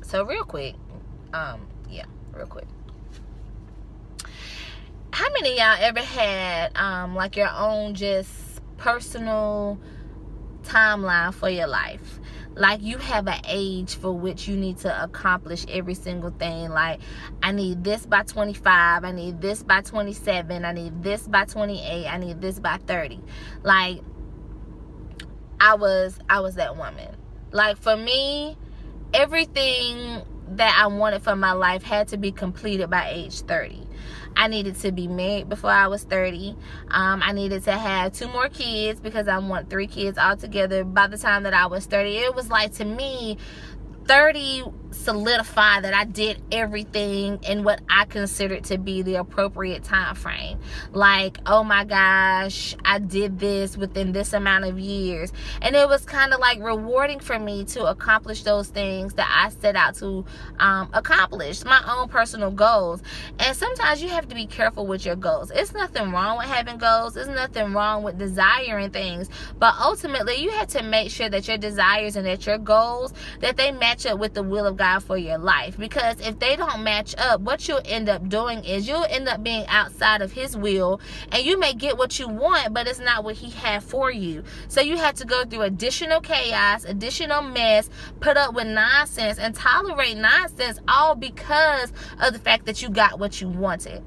So real quick, real quick. How many of y'all ever had like your own just personal timeline for your life? Like you have an age for which you need to accomplish every single thing. Like, I need this by 25, I need this by 27, I need this by 28, I need this by 30. Like, I was that woman. Like, for me, everything that I wanted for my life had to be completed by age 30. I needed to be married before I was 30. I needed to have 2 more kids because I want 3 kids altogether by the time that I was 30. It was like, to me, 30 solidified that I did everything in what I considered to be the appropriate time frame. Like, oh my gosh, I did this within this amount of years. And it was kind of like rewarding for me to accomplish those things that I set out to accomplish, my own personal goals. And sometimes you have to be careful with your goals. It's nothing wrong with having goals. There's nothing wrong with desiring things. But ultimately, you have to make sure that your desires and that your goals, that they match up with the will of God for your life. Because if they don't match up, what you'll end up doing is you'll end up being outside of his will, and you may get what you want, but it's not what he had for you. So you have to go through additional chaos, additional mess, put up with nonsense and tolerate nonsense, all because of the fact that you got what you wanted.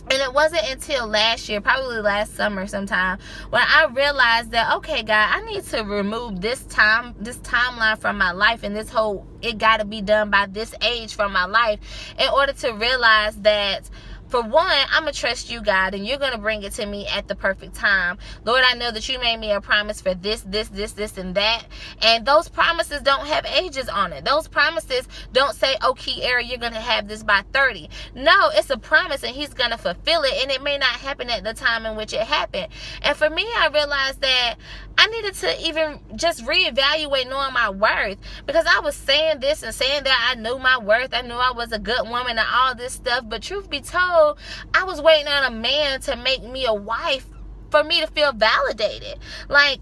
And it wasn't until last year, probably last summer sometime, when I realized that, okay, God, I need to remove this timeline from my life, and this whole, it got to be done by this age from my life, in order to realize that, for one, I'm going to trust you, God, and you're going to bring it to me at the perfect time. Lord, I know that you made me a promise for this, and that. And those promises don't have ages on it. Those promises don't say, oh, Kiara, you're going to have this by 30. No, it's a promise, and he's going to fulfill it, and it may not happen at the time in which it happened. And for me, I realized that I needed to even just reevaluate knowing my worth, because I was saying this and saying that I knew my worth. I knew I was a good woman and all this stuff. But truth be told, I was waiting on a man to make me a wife for me to feel validated. Like,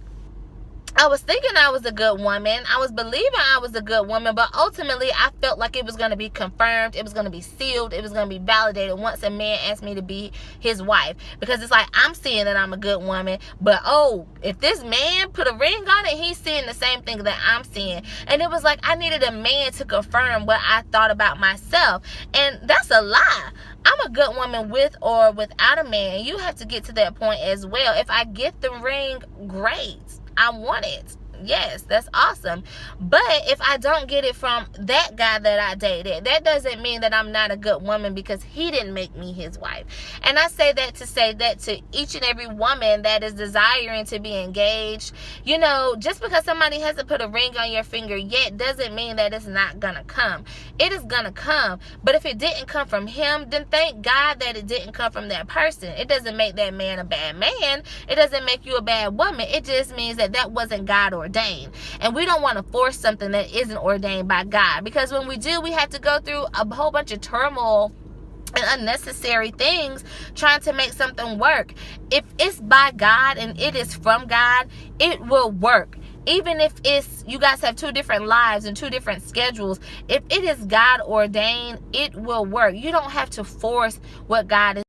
I was thinking I was a good woman. I was believing I was a good woman. But ultimately, I felt like it was going to be confirmed. It was going to be sealed. It was going to be validated once a man asked me to be his wife. Because it's like, I'm seeing that I'm a good woman. But, oh, if this man put a ring on it, he's seeing the same thing that I'm seeing. And it was like, I needed a man to confirm what I thought about myself. And that's a lie. I'm a good woman with or without a man. You have to get to that point as well. If I get the ring, great. I want it. Yes, that's awesome. But if I don't get it from that guy that I dated, that doesn't mean that I'm not a good woman because he didn't make me his wife. And I say that to each and every woman that is desiring to be engaged. You know, just because somebody hasn't put a ring on your finger yet doesn't mean that it's not gonna come. It is gonna come. But if it didn't come from him, then thank God that it didn't come from that person. It doesn't make that man a bad man. It doesn't make you a bad woman. It just means that that wasn't God ordained. And we don't want to force something that isn't ordained by God, because when we do, we have to go through a whole bunch of turmoil and unnecessary things trying to make something work. If it's by God and it is from God, it will work. Even if it's, you guys have 2 different lives and 2 different schedules, if it is God ordained, it will work. You don't have to force what God is